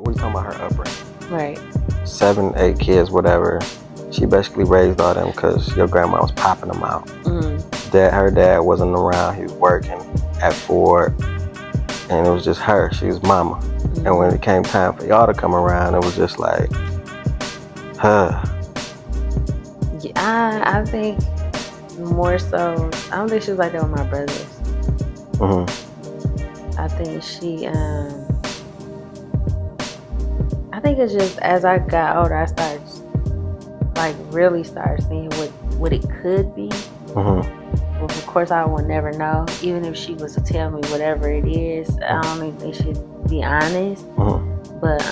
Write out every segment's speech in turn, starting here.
we talking about her upbringing. Right. 7, 8 kids, whatever. She basically raised all them because your grandma was popping them out. Her dad wasn't around. He was working at Ford, and it was just her. She was mama. And when it came time for y'all to come around, it was just like, huh. Yeah, I think more so. I don't think she was like that with my brothers. I think she. I think it's just as I got older, I started really started seeing what it could be. Well, of course, I will never know. Even if she was to tell me whatever it is, I don't even think she'd be honest. But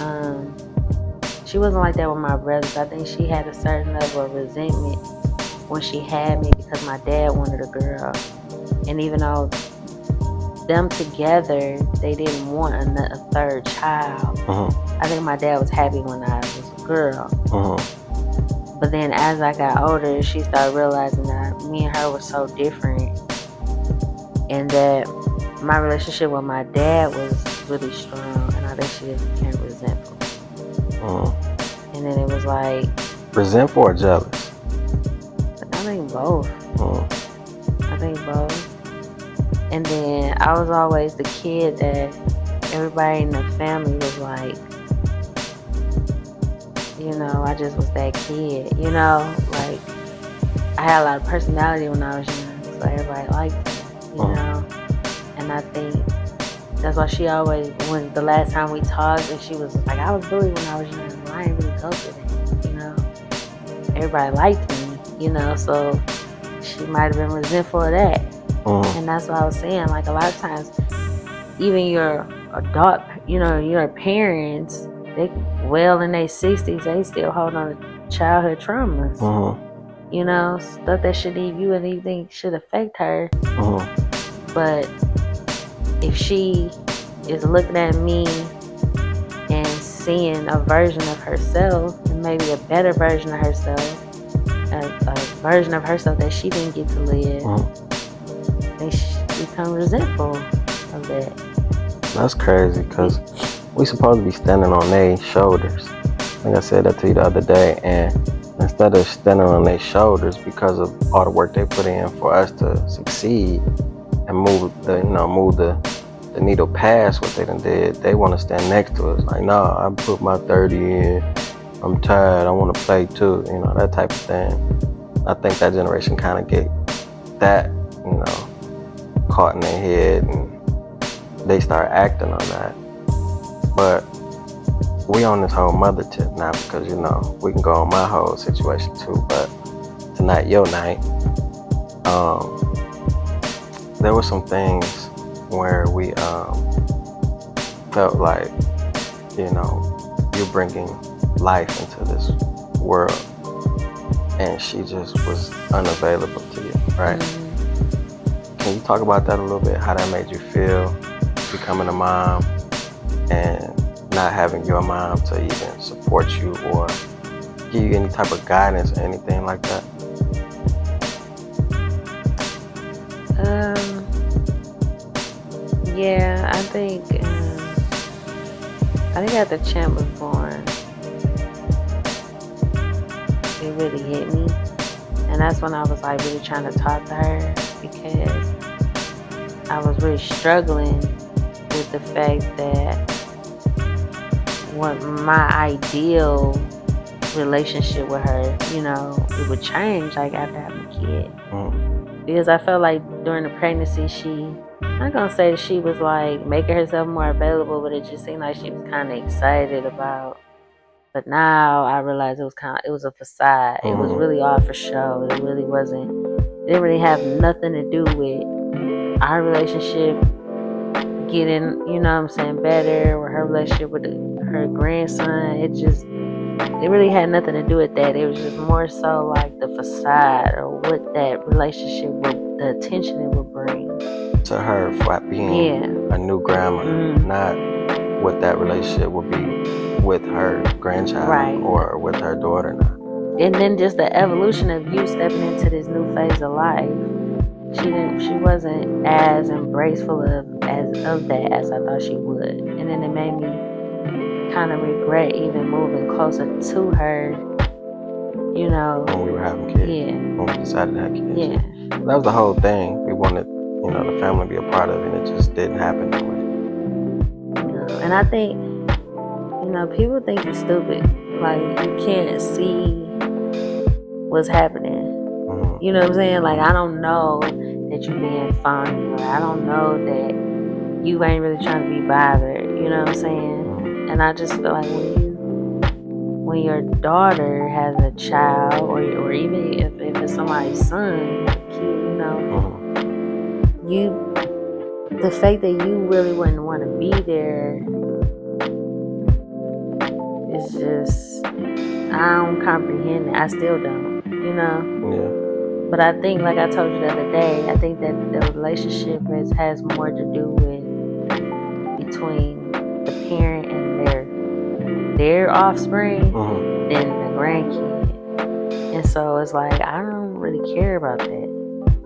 she wasn't like that with my brothers. I think she had a certain level of resentment when she had me because my dad wanted a girl, and even though them together, they didn't want a third child. I think my dad was happy when I was a girl. But then as I got older, she started realizing that me and her were so different, and that my relationship with my dad was really strong, and I think she just became resentful. And then it was like... Resentful or jealous? I think both. I think both. And then I was always the kid that everybody in the family was like, I just was that kid, like I had a lot of personality when I was young, so everybody liked me, and I think that's why she always, when the last time we talked, and she was like, I was bullied when I was young, well, I didn't really go through that, everybody liked me, so she might have been resentful of that. And that's what I was saying, like a lot of times, even your adult, your parents, they well in their 60s, they still hold on to childhood traumas. Stuff that should leave you and you think should affect her. But if she is looking at me and seeing a version of herself, and maybe a better version of herself, a version of herself that she didn't get to live, then she becomes resentful of that. That's crazy, because we supposed to be standing on their shoulders. I think I said that to you the other day, and instead of standing on their shoulders because of all the work they put in for us to succeed and move the needle past what they done did, they want to stand next to us. Like, nah, I put my 30 in. I'm tired. I want to play too. That type of thing. I think that generation kind of get that, caught in their head, and they start acting on that. But we on this whole mother tip now, because we can go on my whole situation too, but tonight your night. There were some things where we felt like you're bringing life into this world, and she just was unavailable to you, right? Can you talk about that a little bit, how that made you feel, becoming a mom and not having your mom to even support you or give you any type of guidance or anything like that? Yeah, I think after Champ was born, it really hit me, and that's when I was like really trying to talk to her, because I was really struggling with the fact that what my ideal relationship with her, it would change like after having a kid. Because I felt like during the pregnancy, I'm not gonna say that she was like making herself more available, but it just seemed like she was kind of excited about. But now I realized it was a facade. It was really all for show. It really wasn't. It didn't really have nothing to do with our relationship getting, better, or her relationship with her grandson. It really had nothing to do with that. It was just more so like the facade, or what that relationship the attention it would bring to her for being a new grandma, not what that relationship would be with her grandchild, right, or with her daughter now. And then just the evolution of you stepping into this new phase of life. She wasn't as embraceful of that as I thought she would. And then it made me kind of regret even moving closer to her, you know. When we were having kids. Yeah. When we decided to have kids. Yeah. That was the whole thing. We wanted, the family to be a part of it, and it just didn't happen that way. And I think, people think you're stupid. Like, you can't see what's happening. Mm-hmm. You know what I'm saying? Like, I don't know that you're being funny, or I don't know that you ain't really trying to be bothered. You know what I'm saying? Mm-hmm. And I just feel like when your daughter has a child, or even if it's somebody's son, a kid, the fact that you really wouldn't want to be there is just, I don't comprehend it. I still don't, Yeah. But I think, like I told you the other day, I think that the relationship has more to do with between the parent and their offspring Mm-hmm. than the grandkid. And so it's like, I don't really care about that.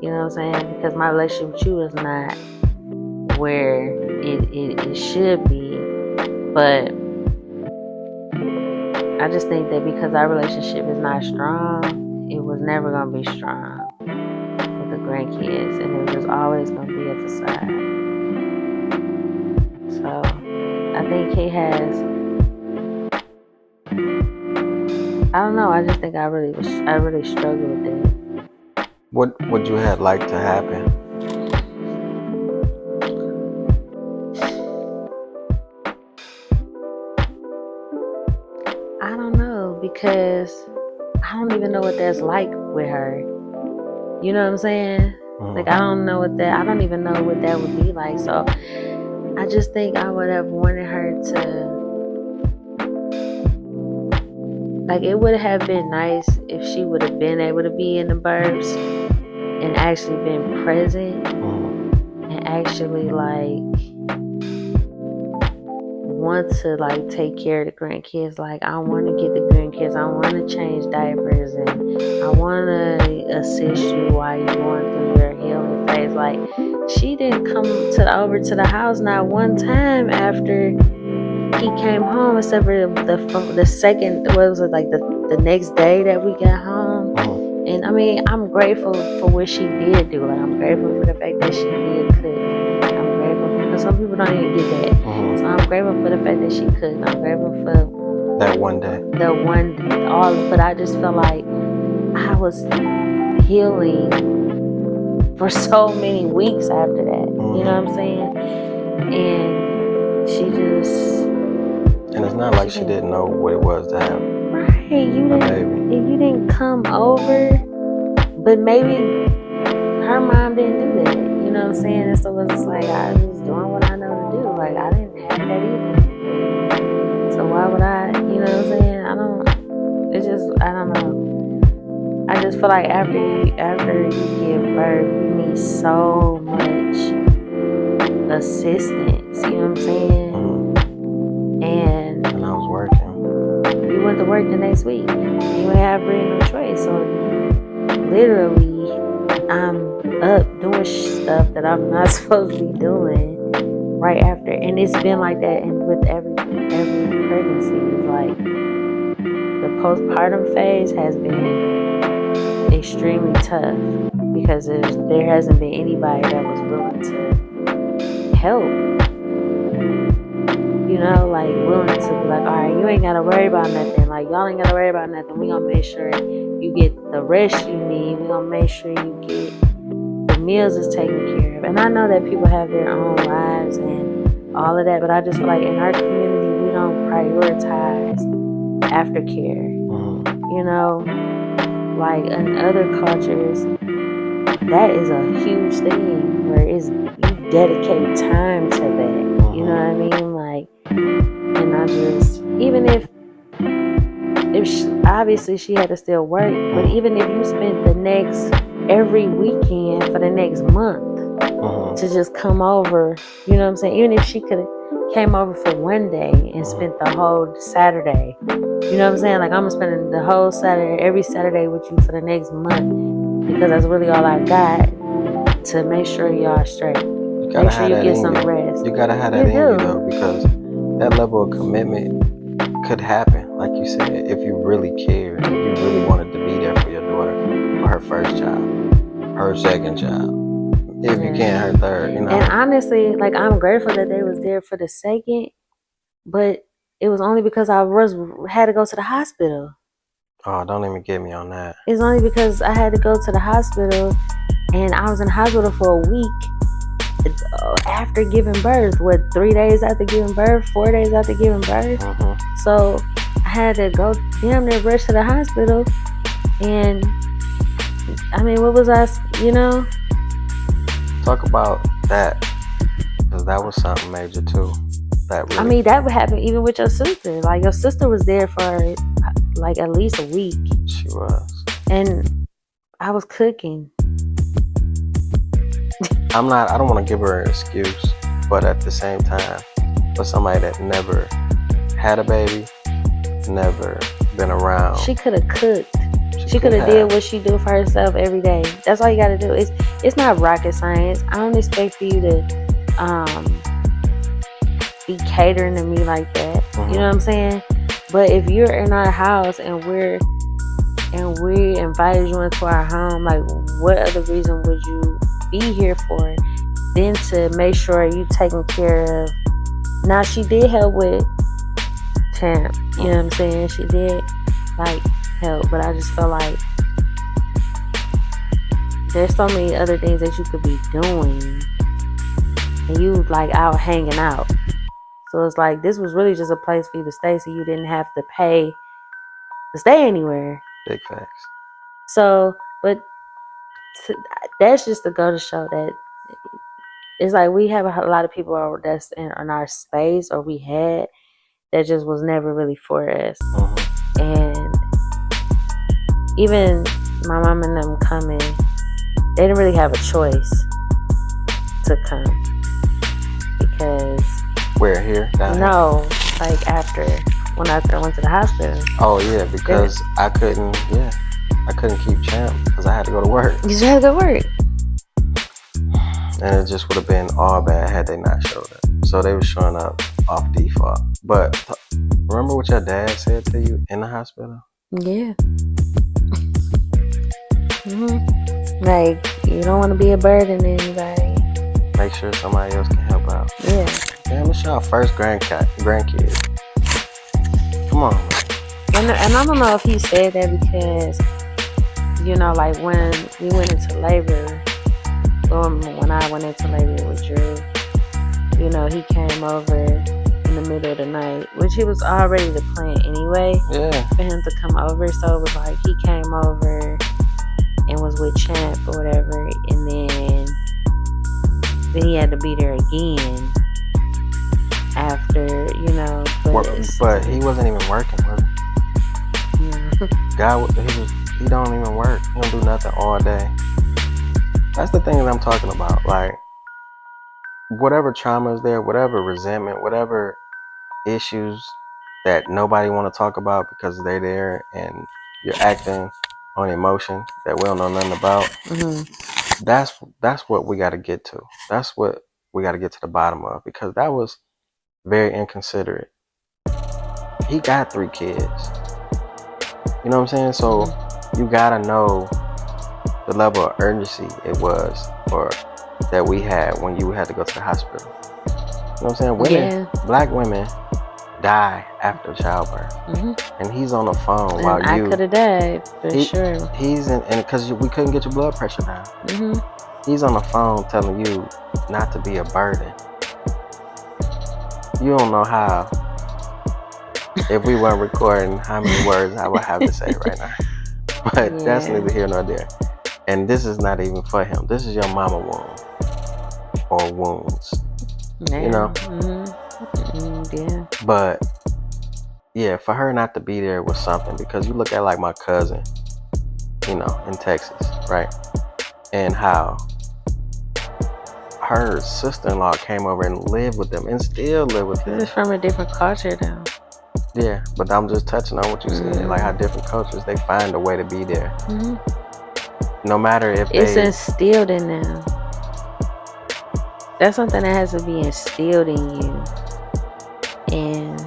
You know what I'm saying? Because my relationship with you is not where it should be. But I just think that because our relationship is not strong, it was never going to be strong with the grandkids. And it was just always going to be a facade. So I think he has, I don't know, I just think I really struggled with that. What would you have liked to happen? I don't know, because I don't even know what that's like with her. You know what I'm saying? Mm-hmm. Like, I don't even know what that would be like. So I just think I would have wanted her to, like, it would have been nice if she would have been able to be in the burbs and actually been present, and actually, like, want to, like, take care of the grandkids. Like, I want to get the grandkids, I want to change diapers, and I want to assist you while you're going through your healing phase. Like, she didn't come over to the house not one time after he came home, except for the second, what was it, like the next day that we got home. And I mean, I'm grateful for what she did do. Like, I'm grateful for the fact that she did cook. I'm grateful because some people don't even get that. So I'm grateful for the fact that she cooked. I'm grateful for that one day. But I just felt like I was healing for so many weeks after that. You know what I'm saying? And she just... And it's not like she didn't know what it was to have a baby. You didn't come over, but maybe her mom didn't do that. You know what I'm saying? And so it's just like, I was doing what I know to do. Like, I didn't have that either. So why would I, you know what I'm saying? I don't know. I just feel like after you give birth, you need so much assistance. You know what I'm saying? And I was working. You went to work the next week. You ain't have really no choice. So literally, I'm up doing stuff that I'm not supposed to be doing right after. And it's been like that, and with every pregnancy. It's like the postpartum phase has been extremely tough because there hasn't been anybody that was willing to help. You know, like, willing to be like, all right, you ain't gotta worry about nothing. Like, y'all ain't gotta worry about nothing. We gonna make sure you get the rest you need. We gonna make sure you get the meals is taken care of. And I know that people have their own lives and all of that, but I just feel like in our community, we don't prioritize aftercare. You know, like in other cultures, that is a huge thing where you dedicate time to that. You know what I mean? Like, and I just, even if obviously she had to still work, but even if you spent every weekend for the next month to just come over, you know what I'm saying? Even if she could have came over for one day and spent the whole Saturday, you know what I'm saying? Like, I'm spending the whole Saturday, every Saturday with you for the next month, because that's really all I got to make sure y'all straight. Make sure you get some rest. You gotta have that in you though, because that level of commitment could happen, like you said, if you really cared, if you really wanted to be there for your daughter, for her first child, her second child, if you can, her third, And honestly, like, I'm grateful that they was there for the second, but it was only because I had to go to the hospital. Oh, don't even get me on that. It's only because I had to go to the hospital, and I was in the hospital for a week after giving birth. 3 days after giving birth, 4 days after giving birth. So I had to go damn near rush to the hospital. And I mean, what was I, Talk about that, because that was something major too. That really, I mean, that would happen even with your sister. Like, your sister was there for like at least a week. She was. And I was cooking. I don't want to give her an excuse, but at the same time, for somebody that never had a baby, never been around, she could have cooked. She could have did what she do for herself every day. That's all you got to do. It's not rocket science. I don't expect for you to be catering to me like that. You know what I'm saying? But if you're in our house and we invited you into our home, like, what other reason would you be here for than to make sure you taking care of? Now, she did help with Champ, you know what I'm saying? She did like help, but I just feel like there's so many other things that you could be doing, and you like out hanging out. So it's like, this was really just a place for you to stay, so you didn't have to pay to stay anywhere. Big facts. So, but that's just to go to show that it's like we have a lot of people that's in our space, or we had, that just was never really for us. And even my mom and them coming, they didn't really have a choice to come, because we're here. No, like after when I went to the hospital. Oh yeah, because I couldn't keep Champ because I had to go to work. You just had to go to work. And it just would have been all bad had they not showed up. So they were showing up off default. But remember what your dad said to you in the hospital? Yeah. Like, you don't want to be a burden to anybody. Make sure somebody else can help out. Yeah. Damn, it's y'all first grandkid. Come on. And I don't know if he said that because, like when we went into labor, when I went into labor with Drew, he came over in the middle of the night, which he was already the plan anyway. Yeah. For him to come over, so it was like he came over and was with Champ or whatever, and then he had to be there again after, But he wasn't even working, was he? God, he don't even work. He don't do nothing all day. That's the thing that I'm talking about. Like, whatever trauma is there, whatever resentment, whatever issues that nobody want to talk about because they're there and you're acting on emotion that we don't know nothing about. That's what we got to get to. That's what we got to get to the bottom of, because that was very inconsiderate. He got 3 kids. You know what I'm saying? So you gotta know the level of urgency it was, or that we had when you had to go to the hospital. You know what I'm saying? Black women die after childbirth, and he's on the phone and while I could have died for sure. He's in, and because we couldn't get your blood pressure down. He's on the phone telling you not to be a burden. You don't know how. If we weren't recording, how many words I would have to say right now. But that's neither here nor there. And this is not even for him. This is your mama wound. Or wounds. Yeah. Yeah. But yeah, for her not to be there was something, because you look at like my cousin, in Texas, right? And how her sister-in-law came over and lived with them and still live with them. This is from a different culture though. Yeah, but I'm just touching on what you said, like how different cultures, they find a way to be there. No matter if it's instilled in them. That's something that has to be instilled in you. And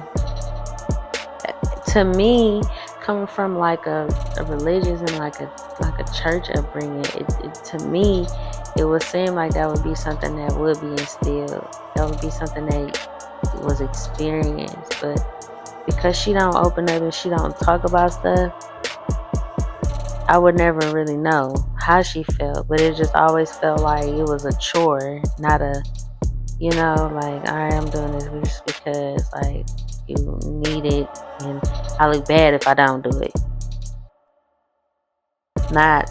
to me, coming from like a religious and like a church upbringing, to me it would seem like that would be something that would be instilled. That would be something that was experienced. But because she don't open up and she don't talk about stuff, I would never really know how she felt. But it just always felt like it was a chore, not a, like, all right, I'm doing this just because like you need it, and I look bad if I don't do it. Not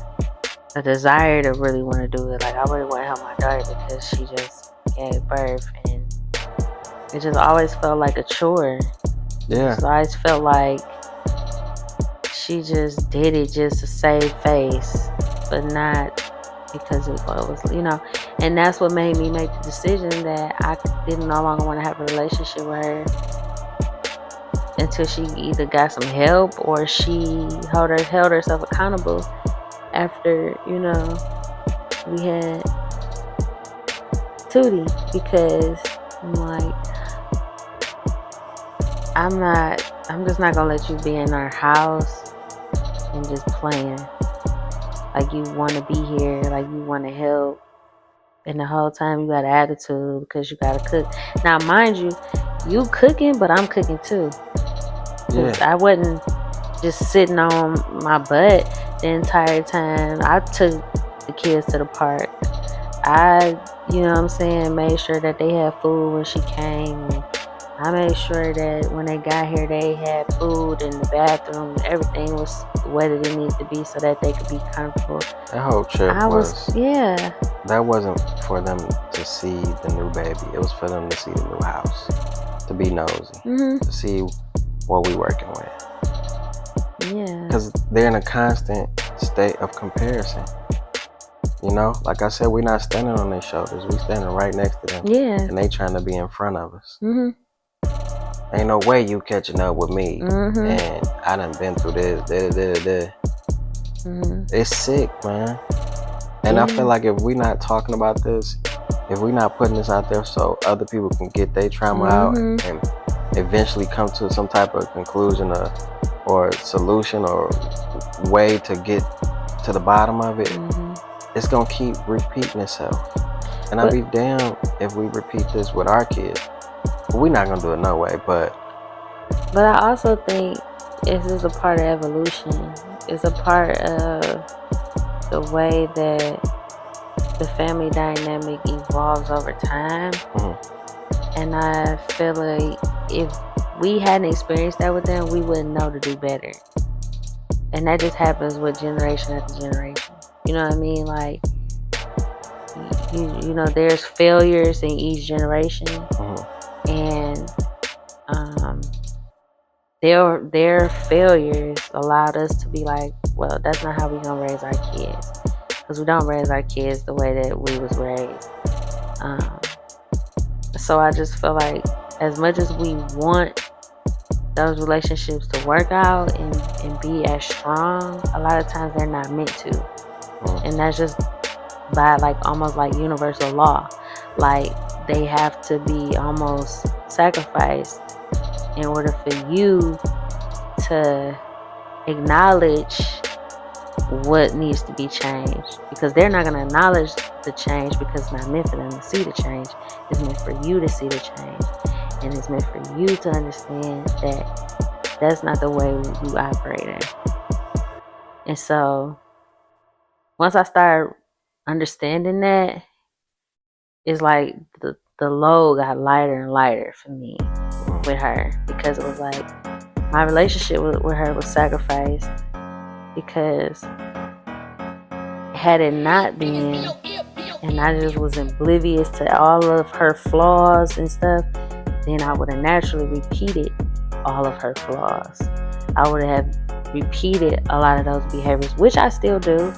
a desire to really want to do it. Like, I really want to help my daughter because she just gave birth, and it just always felt like a chore. Yeah. It just always felt like she just did it just to save face, but not because it was, and that's what made me make the decision that I didn't no longer want to have a relationship with her until she either got some help or she held herself accountable after, we had Tootie, because I'm like, I'm just not gonna let you be in our house and just playing like you want to be here, like you want to help, and the whole time you got an attitude because you gotta cook. Now, mind you, you cooking, but I'm cooking too. Because I wasn't just sitting on my butt the entire time. I took the kids to the park. I, made sure that they had food when she came. And I made sure that when they got here, they had food in the bathroom. Everything was the way that it needed to be so that they could be comfortable. That whole trip yeah. That wasn't for them to see the new baby. It was for them to see the new house, to be nosy, to see what we working with. Yeah. Because they're in a constant state of comparison. Like I said, we're not standing on their shoulders. We're standing right next to them. Yeah. And they trying to be in front of us. Ain't no way you catching up with me. And I done been through this. It's sick, man. And I feel like if we not talking about this, if we not putting this out there so other people can get their trauma out and eventually come to some type of conclusion or solution or way to get to the bottom of it, it's gonna keep repeating itself. And I'd be damned if we repeat this with our kids. We're not gonna do it no way, but I also think it's just a part of evolution. It's a part of the way that the family dynamic evolves over time. And I feel like if we hadn't experienced that with them, we wouldn't know to do better. And that just happens with generation after generation. You know what I mean? Like, there's failures in each generation. And their failures allowed us to be like, well, that's not how we're gonna raise our kids, because we don't raise our kids the way that we was raised. So I just feel like as much as we want those relationships to work out and be as strong, a lot of times they're not meant to. And that's just by like almost like universal law. Like, they have to be almost sacrificed in order for you to acknowledge what needs to be changed, because they're not going to acknowledge the change because it's not meant for them to see the change. It's meant for you to see the change, and it's meant for you to understand that that's not the way you operate. And so once I started understanding that, it's like the load got lighter and lighter for me with her, because it was like my relationship with her was sacrificed, because had it not been, and I just was oblivious to all of her flaws and stuff, then I would have naturally repeated all of her flaws. I would have repeated a lot of those behaviors, which I still do,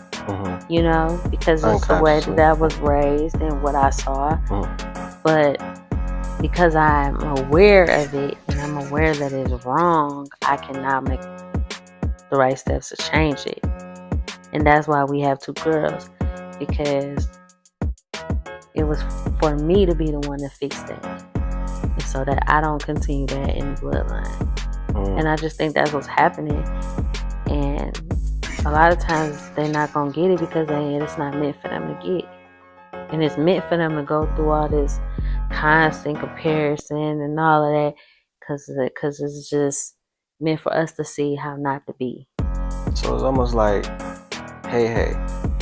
because it's the way that I was raised and what I saw. But because I'm aware of it and I'm aware that it's wrong, I can now make the right steps to change it. And that's why we have two girls, because it was for me to be the one to fix that. And so that I don't continue that in the bloodline. And I just think that's what's happening. And a lot of times they're not gonna get it because it's not meant for them to get. And it's meant for them to go through all this constant comparison and all of that because it's just meant for us to see how not to be. So it's almost like, hey,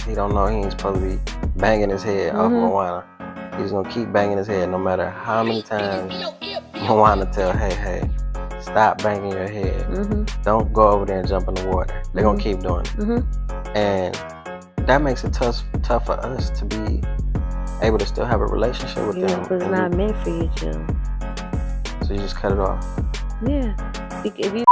he don't know he ain't supposed to be banging his head off Moana. He's gonna keep banging his head no matter how many times Moana tell, hey, stop banging your head. Don't go over there and jump in the water. They're gonna keep doing it. And that makes it tough for us to be able to still have a relationship with them. But it's not meant for you to. So you just cut it off. Yeah. If you